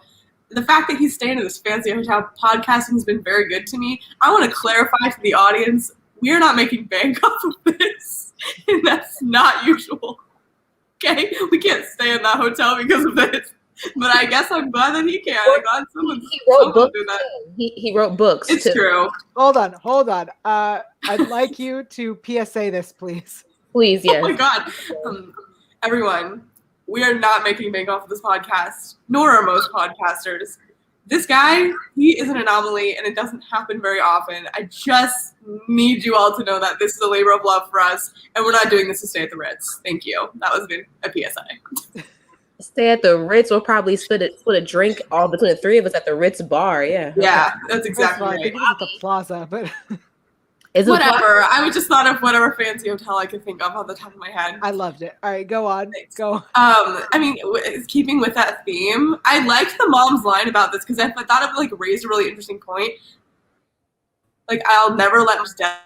The fact that he's staying in this fancy hotel podcasting has been very good to me. I want to clarify to the audience, we are not making bank off of this, and that's not usual. okay, we can't stay in that hotel because of this. But I guess I'm glad that he can. I'm glad he wrote books. do that. He wrote books. It's too. true. Hold on. I'd like you to PSA this, please. Please, yes. Oh my God. Everyone, we are not making bank off of this podcast, nor are most podcasters. This guy, he is an anomaly, and it doesn't happen very often. I just need you all to know that this is a labor of love for us, and we're not doing this to stay at the Ritz. Thank you. That was a PSA. Stay at the Ritz. We'll probably split a drink all between the three of us at the Ritz bar. Yeah. Yeah, that's exactly right. right. I think it was at the Plaza, but whatever. I just thought of whatever fancy hotel I could think of on the top of my head. I loved it. All right, go on. Thanks. Go. I mean, keeping with that theme, I liked the mom's line about this because I thought it raised a really interesting point. Like, I'll never let death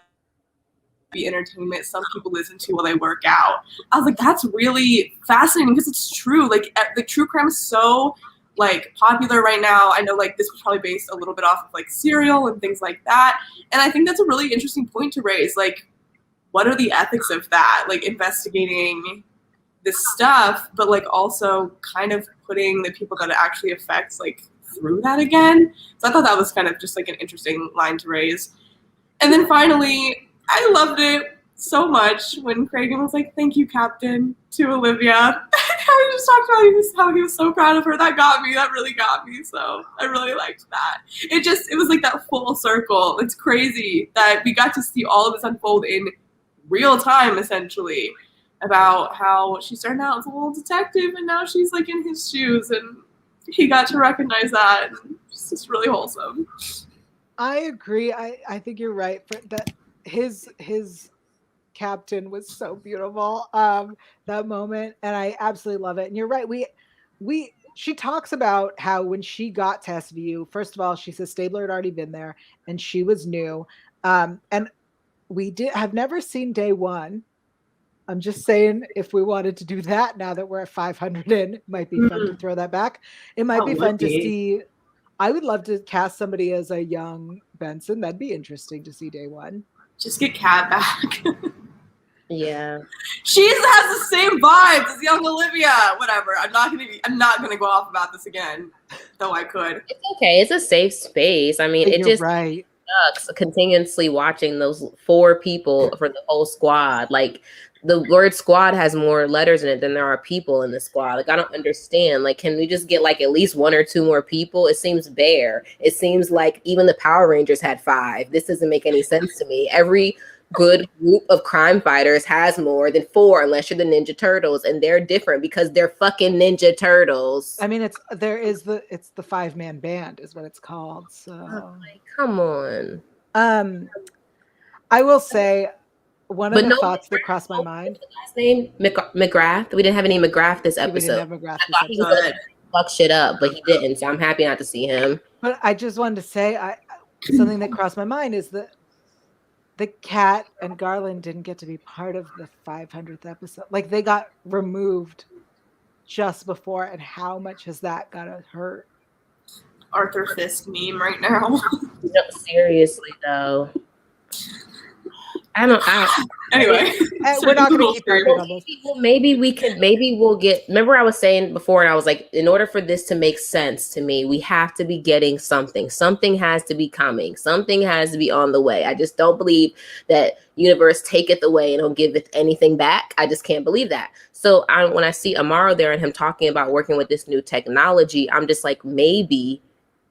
be entertainment some people listen to while they work out. I was like, that's really fascinating because it's true. Like, the true crime is so popular right now. I know this was probably based a little bit off of Serial and things like that. And I think that's a really interesting point to raise. What are the ethics of that? Investigating this stuff, but also kind of putting the people that it actually affects through that again. So I thought that was kind of just an interesting line to raise. And then finally, I loved it so much when Cragen was like, "Thank you, Captain," to Olivia. How he just talked about how he was so proud of her. That got me. That really got me. So I really liked that. It was that full circle. It's crazy that we got to see all of this unfold in real time, essentially, about how she started out as a little detective and now she's in his shoes, and he got to recognize that. And it's just really wholesome. I agree. I think you're right. That his captain was so beautiful. That moment, and I absolutely love it. And you're right. She talks about how when she got to SVU, first of all, she says Stabler had already been there and she was new. And we have never seen day one. I'm just saying, if we wanted to do that now that we're at 500 in, it might be fun to throw that back. It might be fun to see. I would love to cast somebody as a young Benson. That'd be interesting to see day one. Just get Kat back. Yeah. She has the same vibes as young Olivia. Whatever. I'm not gonna go off about this again, though I could. It's okay. It's a safe space. I mean, it just right. sucks continuously watching those four people for the whole squad. The word squad has more letters in it than there are people in the squad. I don't understand. Can we just get at least one or two more people? It seems bare. It seems like even the Power Rangers had 5. This doesn't make any sense to me. Every good group of crime fighters has more than 4, unless you're the Ninja Turtles, and they're different because they're fucking Ninja Turtles. I mean, it's the 5-man band is what it's called. So come on. I will say one of the thoughts that crossed my mind. Last name McGrath. We didn't have any McGrath this episode. We didn't have McGrath I thought he was gonna fuck shit up, but he didn't. So I'm happy not to see him. But I just wanted to say, something that crossed my mind is that the Cat and Garland didn't get to be part of the 500th episode. They got removed just before, and how much has that gotta hurt? Arthur Fisk meme right now. No, seriously though. Anyway, we're not going to keep talking about this. Maybe we'll get. Remember, I was saying before, and I was like, in order for this to make sense to me, we have to be getting something. Something has to be coming. Something has to be on the way. I just don't believe that universe taketh away and don't give it anything back. I just can't believe that. So when I see Amaro there and him talking about working with this new technology, I'm just like, maybe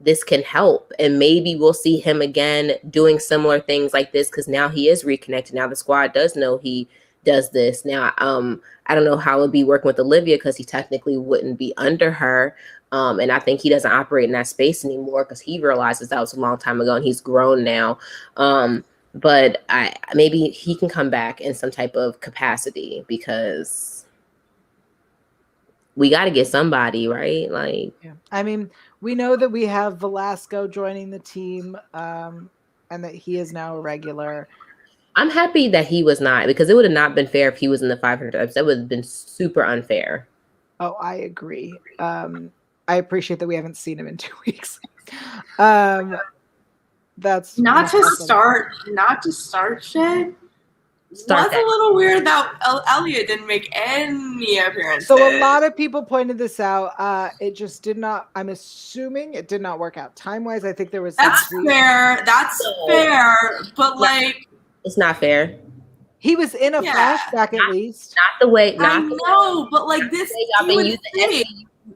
this can help, and maybe we'll see him again doing similar things like this, because now he is reconnected. Now the squad does know he does this. Now I don't know how it would be working with Olivia, because he technically wouldn't be under her, and I think he doesn't operate in that space anymore because he realizes that was a long time ago and he's grown now. But maybe he can come back in some type of capacity, because we got to get somebody, right? Yeah. I mean, we know that we have Velasco joining the team, and that he is now a regular. I'm happy that he was not, because it would have not been fair if he was in the 500 episode. That would have been super unfair. Oh, I agree. I appreciate that we haven't seen him in 2 weeks. That's not to start shit. Was a little weird that Elliot didn't make any appearances. So a lot of people pointed this out. It just did not. I'm assuming it did not work out time wise. I think there was. That's fair. That's fair. But like, it's not fair. He was in a flashback at least. Not the way. I know, but like this.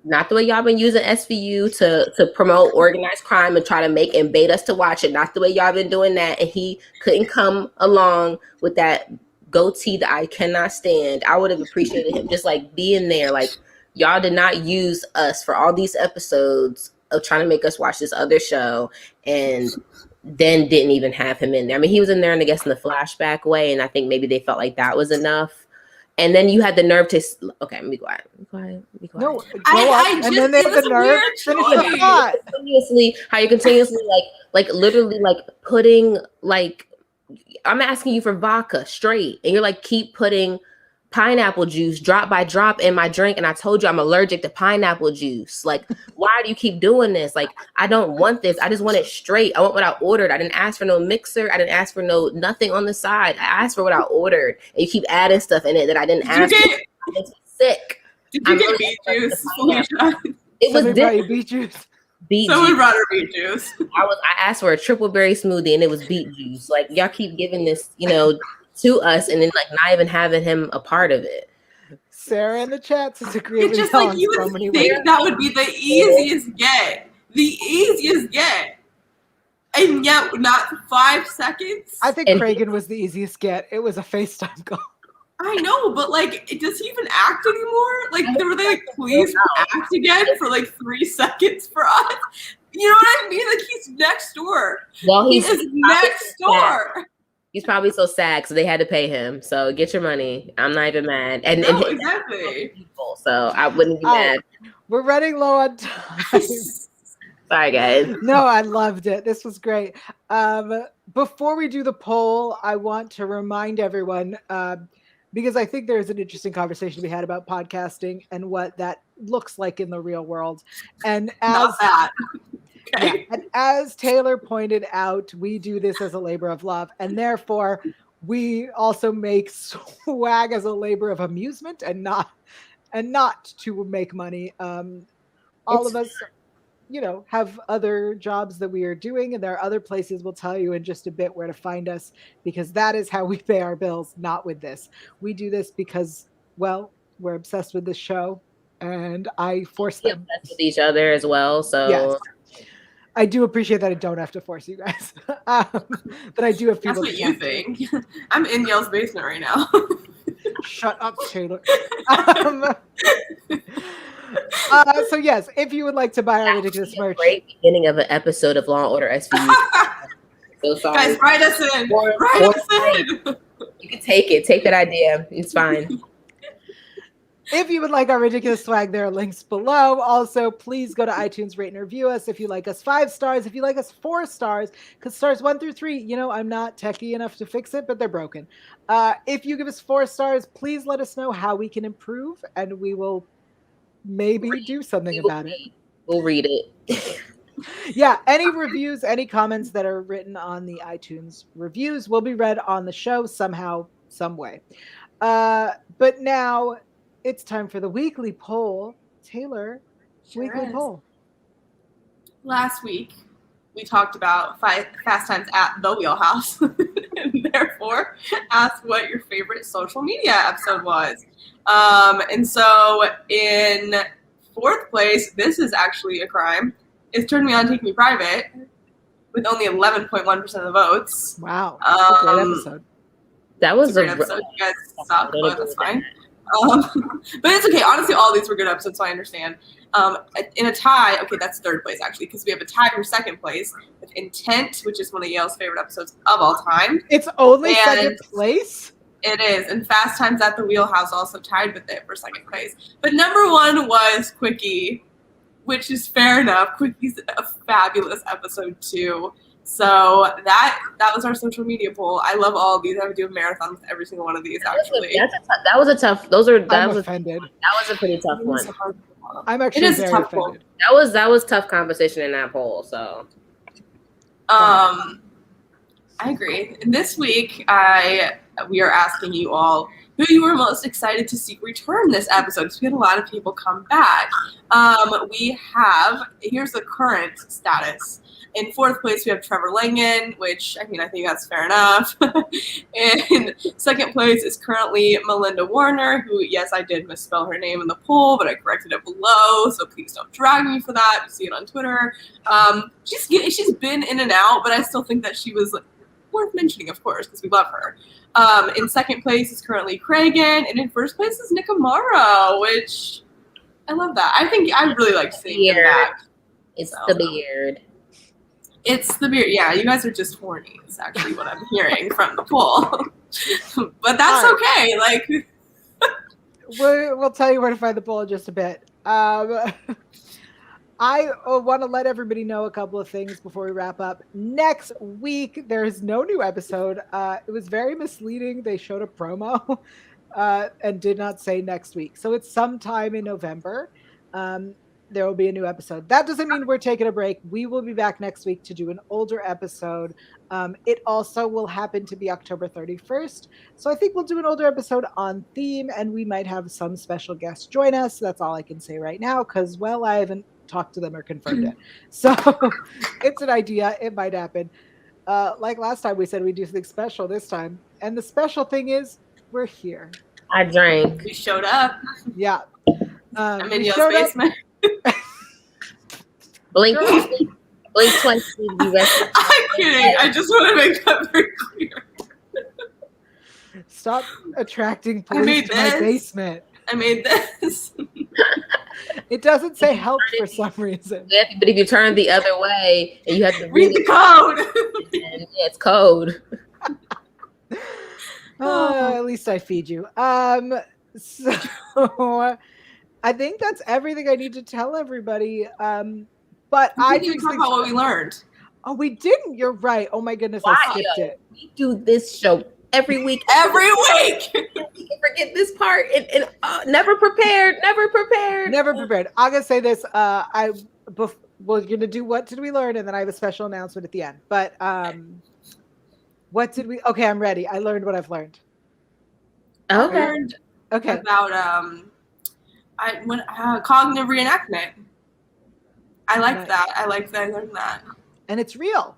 Not the way y'all been using SVU to promote organized crime and try to and bait us to watch it. Not the way y'all been doing that. And he couldn't come along with that goatee that I cannot stand. I would have appreciated him just like being there. Like, y'all did not use us for all these episodes of trying to make us watch this other show, and then didn't even have him in there. I mean, he was in there, and I guess in the flashback way, and I think maybe they felt like that was enough. And then you had the nerve to okay, be quiet. No, and then they had the nerve to finish the thought. How you continuously like literally like putting like, I'm asking you for vodka straight, and you're like keep putting pineapple juice drop by drop in my drink, and I told you I'm allergic to pineapple juice. Like, why do you keep doing this? Like, I don't want this. I just want it straight. I want what I ordered. I didn't ask for no mixer. I didn't ask for nothing on the side. I asked for what I ordered, and you keep adding stuff in it that I didn't ask for. I'm sick. Did you get beet juice, Felicia? It was beet juice. Someone brought her beet juice. I asked for a triple berry smoothie, and it was beet juice. Like, y'all keep giving this, to us, and then like not even having him a part of it. Sarah in the chat says agree. It's just like you would think that would be the easiest get, and yet not 5 seconds. I think Cragen was the easiest get. It was a FaceTime call. I know, but like, does he even act anymore? Like, were they like, please act again for like 3 seconds for us? You know what I mean? Like, he's next door. Well, he is next door. He's probably so sad because they had to pay him. So get your money. I'm not even mad. And exactly. People, so I wouldn't be mad. We're running low on time. Sorry, guys. No, I loved it. This was great. Before we do the poll, I want to remind everyone, because I think there's an interesting conversation to be had about podcasting and what that looks like in the real world. And and as Taylor pointed out, we do this as a labor of love, and therefore we also make swag as a labor of amusement and not to make money. All of us, have other jobs that we are doing, and there are other places we'll tell you in just a bit where to find us, because that is how we pay our bills, not with this. We do this because, well, we're obsessed with this show, and I force them. Obsessed with each other as well, so. Yes. I do appreciate that I don't have to force you guys. But I do have people. That's what you think. I'm in Yael's basement right now. Shut up, Taylor. So yes, if you would like to buy our ridiculous merch. Great beginning of an episode of Law and Order SVU. So sorry. Guys, write us in. Write us in. You can take it. Take that idea. It's fine. If you would like our ridiculous swag, there are links below. Also, please go to iTunes, rate and review us. If you like us 5 stars, if you like us 4 stars, because stars 1 through 3, I'm not techie enough to fix it, but they're broken. If you give us 4 stars, please let us know how we can improve, and we will maybe do something about it. We'll read it. Yeah, any reviews, any comments that are written on the iTunes reviews will be read on the show somehow, some way. But now it's time for the weekly poll. Taylor, weekly poll. Last week, we talked about Fast Times at the Wheelhouse, and therefore asked what your favorite social media episode was. And so in 4th place, this is actually a crime, is Turn Me On, Take Me Private, with only 11.1% of the votes. Wow. That's a great episode. That was a great episode. You guys suck, but that's fine. But it's okay. Honestly, all these were good episodes, so I understand. In a tie, okay, that's 3rd place actually, because we have a tie for 2nd place with Intent, which is one of Yael's favorite episodes of all time. It's only 2nd place? It is, and Fast Times at the Wheelhouse also tied with it for 2nd place. But number 1 was Quickie, which is fair enough. Quickie's a fabulous episode too. So that was our social media poll. I love all of these. I would do a marathon with every single one of these. Actually, that was a tough. I'm offended. That was a pretty tough one. I'm actually very offended. That was tough competition in that poll. So, I agree. This week I we are asking you all who you were most excited to see return this episode, because we had a lot of people come back. We have, here's the current status. In fourth place, we have Trevor Langan, which, I mean, I think that's fair enough. In second place is currently Melinda Warner, who, yes, I did misspell her name in the poll, but I corrected it below, so please don't drag me for that. You see it on Twitter. She's been in and out, but I still think that she was worth mentioning, of course, because we love her. In second place is currently Cragen, and in first place is Nick Amaro, which I love that. I think I really like seeing him back. It's the beard. It's the beard. Yeah, you guys are just horny, is actually what I'm hearing from the poll. But that's okay. Like, we'll tell you where to find the poll in just a bit. I want to let everybody know a couple of things before we wrap up. Next week, there is no new episode. It was very misleading. They showed a promo and did not say next week. So it's sometime in November. There will be a new episode. That doesn't mean we're taking a break. We will be back next week to do an older episode. It also will happen to be October 31st. So I think we'll do an older episode on theme, and we might have some special guests join us. That's all I can say right now because, well, I haven't talked to them or confirmed it. So it's an idea. It might happen. Like last time, we said we'd do something special this time. And the special thing is we're here. I drank. we showed up. Yeah. I'm in your basement. Blink 20 US. I'm kidding. I just want to make that very clear. Stop attracting police to my basement. I made this. It doesn't say help for some reason. Yeah, but if you turn the other way and you have to read the code. Yeah, it's code. At least I feed you. So I think that's everything I need to tell everybody. But I didn't talk about what we learned. Oh, we didn't. You're right. Oh my goodness, I skipped it. We do this show every week. Every week. You can forget this part. And never prepared. Never prepared. Never prepared. I'm gonna say this. We're gonna do what did we learn, and then I have a special announcement at the end. But what did we? Okay, I'm ready. I learned what I've learned. Okay. I learned about cognitive reenactment. I liked that. I liked that I learned that. And it's real.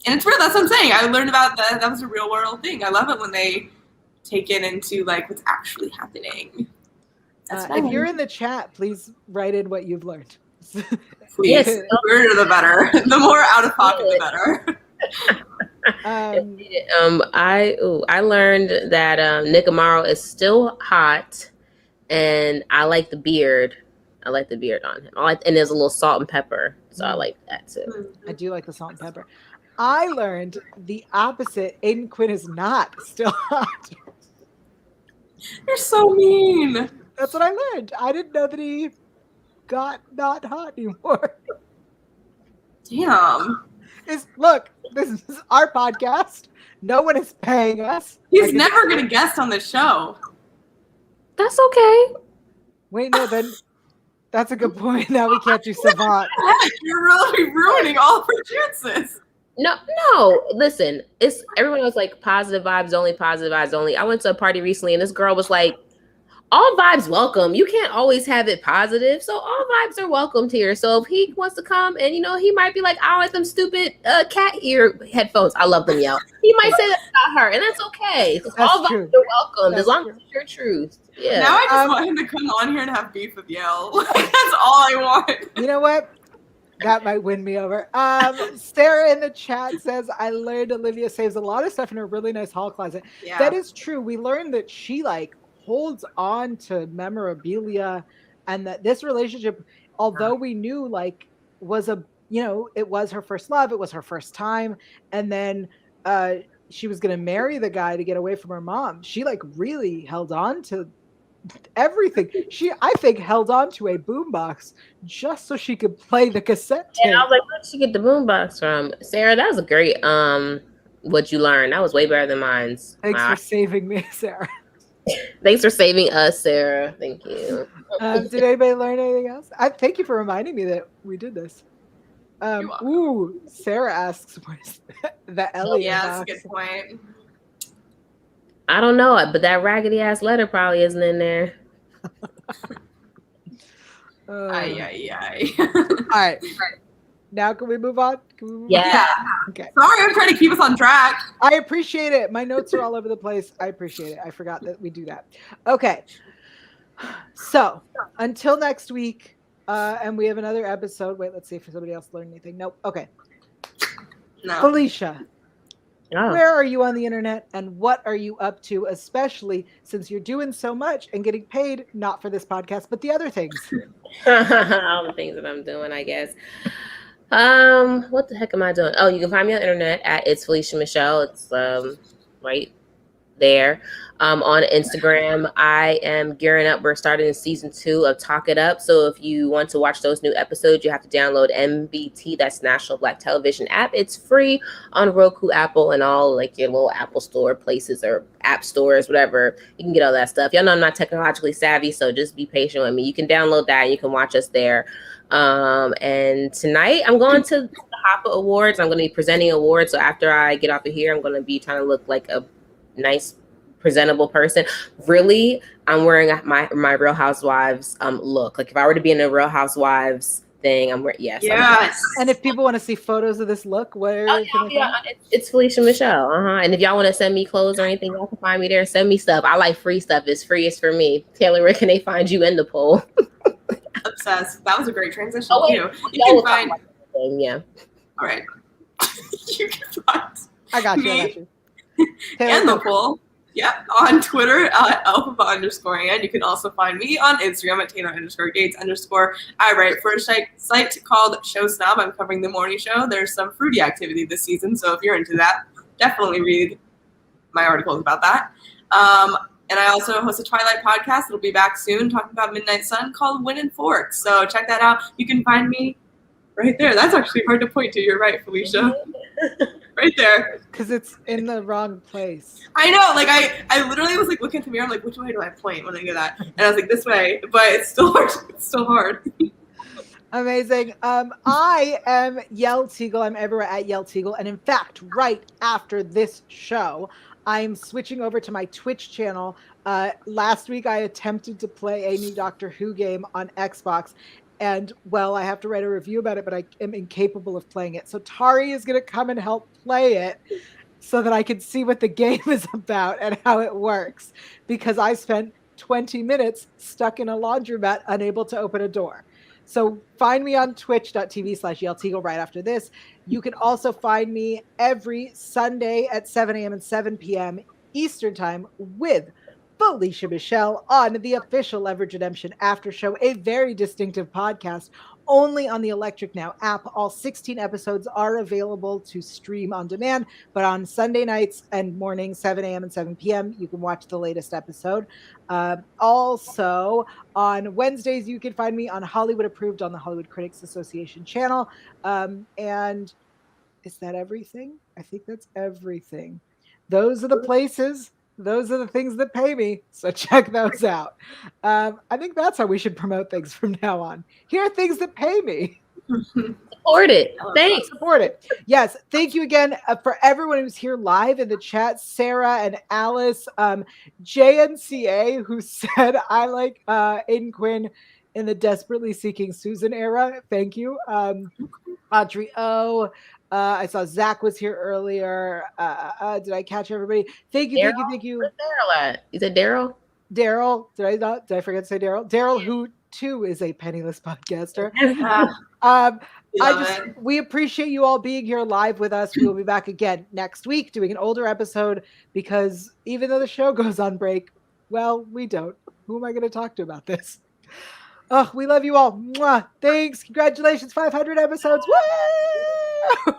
And it's real. That's what I'm saying. I learned about that. That was a real world thing. I love it when they take it into like what's actually happening. If you're in the chat, please write in what you've learned. Please. The weirder the better. The more out of pocket, the better. I learned that Nick Amaro is still hot, and I like the beard. I like the beard on him. And there's a little salt and pepper, so I like that too. I do like the salt and pepper. I learned the opposite. Aiden Quinn is not still hot. You're so mean. That's what I learned. I didn't know that he got not hot anymore. Damn. Look, this is our podcast. No one is paying us. He's never going to guest on the show. That's okay. Wait, no, then that's a good point. Now we can't do Savant. You're really ruining all of our chances. No. Listen, everyone was like positive vibes only, positive vibes only. I went to a party recently and this girl was like, all vibes welcome. You can't always have it positive. So all vibes are welcomed here. So if he wants to come and, he might be like, I don't like them stupid cat ear headphones. I love them, y'all. He might say that about her, and that's okay. All vibes are welcomed as long as it's your truth. Yeah. Now I just want him to come on here and have beef with Yael. That's all I want. You know what? That might win me over. Sarah in the chat says, I learned Olivia saves a lot of stuff in her really nice hall closet. Yeah. That is true. We learned that she holds on to memorabilia, and that this relationship, although we knew was it was her first love, it was her first time, and then she was going to marry the guy to get away from her mom. She really held on to everything. She, I think, held on to a boombox just so she could play the cassette tape. And I was like, where'd she get the boombox from? Sarah, that was a great what you learned. That was way better than mine. Thanks for saving me, Sarah. Thanks for saving us, Sarah. Thank you. Did anybody learn anything else? Thank you for reminding me that we did this. Sarah asks, where's the Elliot box? That's a good point. I don't know it, but that raggedy ass letter probably isn't in there. Ay. All right. Now can we move on? Yeah. Okay. Sorry, I'm trying to keep us on track. I appreciate it. My notes are all over the place. I appreciate it. I forgot that we do that. Okay. So until next week, and we have another episode. Wait, let's see if somebody else learned anything. Nope. Okay. No. Felicia, Oh. where are you on the internet and what are you up to, especially since you're doing so much and getting paid, not for this podcast, but the other things? All the things that I'm doing, I guess. What the heck am I doing? Oh, you can find me on the internet at It's Felicia Michelle. It's right there. On Instagram, I am gearing up. We're starting season 2 of Talk It Up. So if you want to watch those new episodes, you have to download MBT, that's National Black Television app. It's free on Roku, Apple, and all like your little Apple Store places or app stores, whatever. You can get all that stuff. Y'all know I'm not technologically savvy, so just be patient with me. You can download that and you can watch us there. And tonight I'm going to the Hopper Awards. I'm going to be presenting awards. So after I get off of here, I'm going to be trying to look like a nice, presentable person. Really, I'm wearing my Real Housewives look. Like if I were to be in a Real Housewives thing, I'm wearing yes. And if people want to see photos of this look, where it's Felicia Michelle. And if y'all want to send me clothes or anything, y'all can find me there. Send me stuff. I like free stuff. It's free. It's for me. Taylor, where can they find you in the poll? Obsessed. That was a great transition. Oh, You can find. Yeah. All right. You can find. I got you. And the poll. Yeah, on Twitter at Alphaba_and. You can also find me on Instagram at Taylor_Gates_. I write for a site called Show Snob. I'm covering the morning show. There's some fruity activity this season, so if you're into that, definitely read my articles about that. And I also host a Twilight podcast. It'll be back soon talking about Midnight Sun called Win and Fork. So check that out. You can find me right there. That's actually hard to point to. You're right, Felicia. Right there. Because it's in the wrong place. I know. Like I literally was like looking at the mirror. I'm like, which way do I point when I do that? And I was like, this way. But it's still hard. It's still hard. Amazing. I am Yael Tygiel. I'm everywhere at Yael Tygiel. And in fact, right after this show, I'm switching over to my Twitch channel. Last week, I attempted to play a new Doctor Who game on Xbox. And, well, I have to write a review about it, but I am incapable of playing it. So Tari is going to come and help play it so that I can see what the game is about and how it works. Because I spent 20 minutes stuck in a laundromat, unable to open a door. So find me on twitch.tv/Yael Tygiel right after this. You can also find me every Sunday at 7 a.m. and 7 p.m. Eastern Time with Felicia Michelle on the official Leverage Redemption After Show, a very distinctive podcast only on the Electric Now app. All 16 episodes are available to stream on demand, but on Sunday nights and mornings, 7 a.m. and 7 p.m., you can watch the latest episode. Also, on Wednesdays, you can find me on Hollywood Approved on the Hollywood Critics Association channel. And is that everything? I think that's everything. Those are the places. Those are the things that pay me. So check those out. I think that's how we should promote things from now on. Here are things that pay me. Support it. Thanks. Support it. Yes. Thank you again for everyone who's here live in the chat. Sarah and Alice, JNCA, who said, I like Aiden Quinn in the Desperately Seeking Susan era. Thank you. Audrey O. I saw Zach was here earlier. Did I catch everybody? Thank you, thank you. Where's Daryl at? Is it Daryl? Daryl. Did I forget to say Daryl? Daryl, who too is a penniless podcaster. We appreciate you all being here live with us. We will be back again next week doing an older episode because even though the show goes on break, well, we don't. Who am I going to talk to about this? Oh, we love you all. Mwah. Thanks. Congratulations. 500 episodes. Woo!